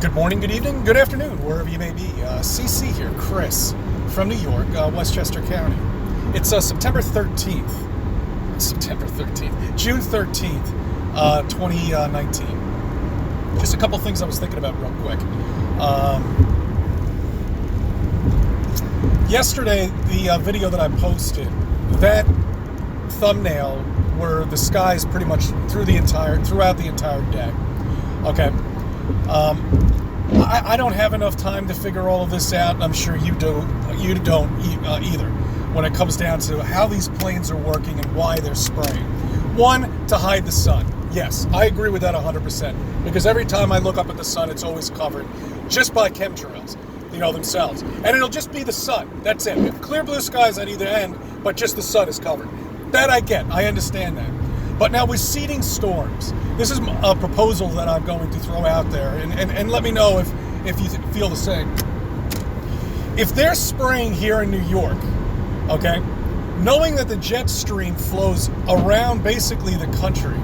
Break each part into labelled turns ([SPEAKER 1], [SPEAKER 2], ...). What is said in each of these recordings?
[SPEAKER 1] Good morning, good evening, good afternoon, wherever you may be. CC here, Chris, from New York, Westchester County. It's September 13th. June 13th, 2019. Just a couple things I was thinking about real quick. Yesterday, the video that I posted, that thumbnail where the skies pretty much throughout the entire day. Okay. I don't have enough time to figure all of this out, and I'm sure you don't either, when it comes down to how these planes are working and why they're spraying. One, to hide the sun. Yes, I agree with that 100%, because every time I look up at the sun, it's always covered just by chemtrails, themselves. And it'll just be the sun. That's it. We have clear blue skies at either end, but just the sun is covered. That I get. I understand that. But now with seeding storms, this is a proposal that I'm going to throw out there, and let me know if you feel the same. If they're spraying here in New York, okay, knowing that the jet stream flows around basically the country.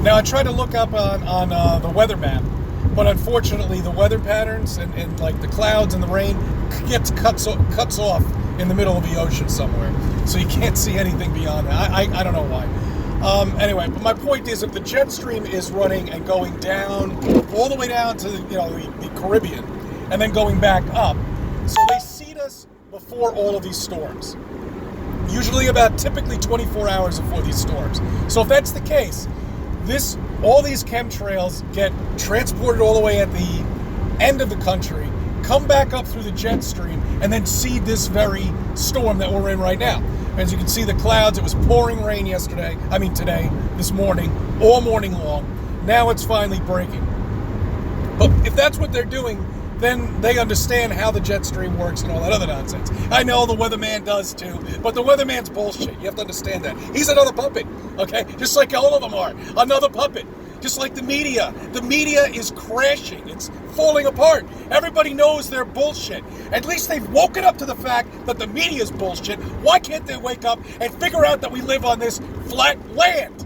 [SPEAKER 1] Now I tried to look up on the weather map, but unfortunately the weather patterns and like the clouds and the rain cuts off in the middle of the ocean somewhere, so you can't see anything beyond that. I don't know why. Anyway, but my point is, if the jet stream is running and going down, all the way down to the Caribbean, and then going back up, so they seed us before all of these storms. Usually typically 24 hours before these storms. So if that's the case, all these chemtrails get transported all the way at the end of the country, come back up through the jet stream, and then seed this very storm that we're in right now. As you can see, the clouds, it was pouring rain today, this morning, all morning long. Now it's finally breaking. But if that's what they're doing, then they understand how the jet stream works and all that other nonsense. I know the weatherman does too, but the weatherman's bullshit. You have to understand that. He's another puppet, okay? Just like all of them are. Another puppet. Just like the media. The media is crashing. It's falling apart. Everybody knows they're bullshit. At least they've woken up to the fact that the media is bullshit. Why can't they wake up and figure out that we live on this flat land?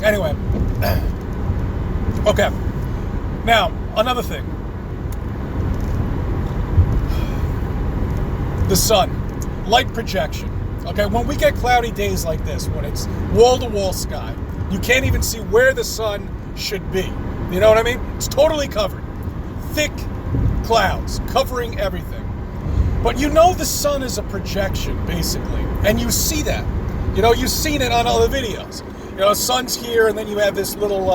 [SPEAKER 1] Anyway. Okay. Now, another thing. The sun. Light projection. Okay, when we get cloudy days like this, when it's wall-to-wall sky, you can't even see where the sun should be. You know what I mean? It's totally covered. Thick clouds covering everything. But the sun is a projection, basically. And you see that. You've seen it on other videos. The sun's here, and then you have this little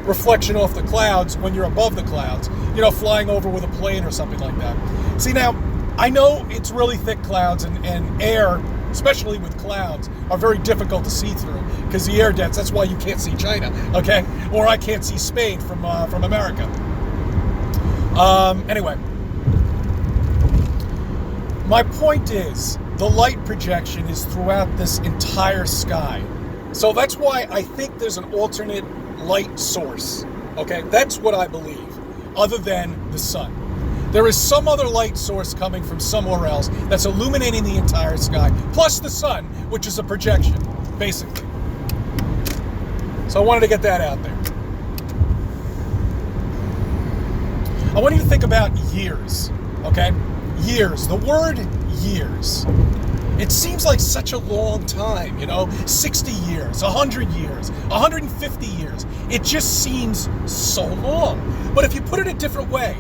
[SPEAKER 1] reflection off the clouds when you're above the clouds, flying over with a plane or something like that. See, now, I know it's really thick clouds, and air, especially with clouds, are very difficult to see through because the air depths. That's why you can't see China, okay? Or I can't see Spain from America. Anyway, my point is the light projection is throughout this entire sky. So that's why I think there's an alternate light source, okay? That's what I believe, other than the sun. There is some other light source coming from somewhere else that's illuminating the entire sky, plus the sun, which is a projection, basically. So I wanted to get that out there. I want you to think about years, okay? Years. The word years. It seems like such a long time, 60 years, 100 years, 150 years. It just seems so long. But if you put it a different way,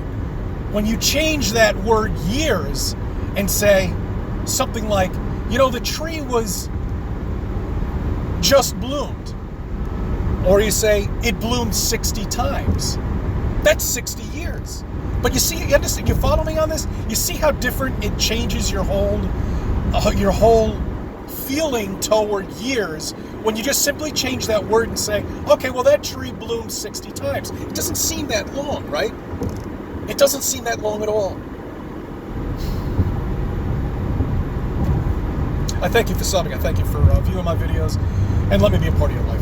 [SPEAKER 1] when you change that word years and say something like, the tree was just bloomed, or you say it bloomed 60 times, that's 60 years. But you see, you understand, you follow me on this? You see how different it changes your whole feeling toward years when you just simply change that word and say, okay, well, that tree bloomed 60 times. It doesn't seem that long, right? It doesn't seem that long at all. I thank you for subbing. I thank you for viewing my videos, and let me be a part of your life.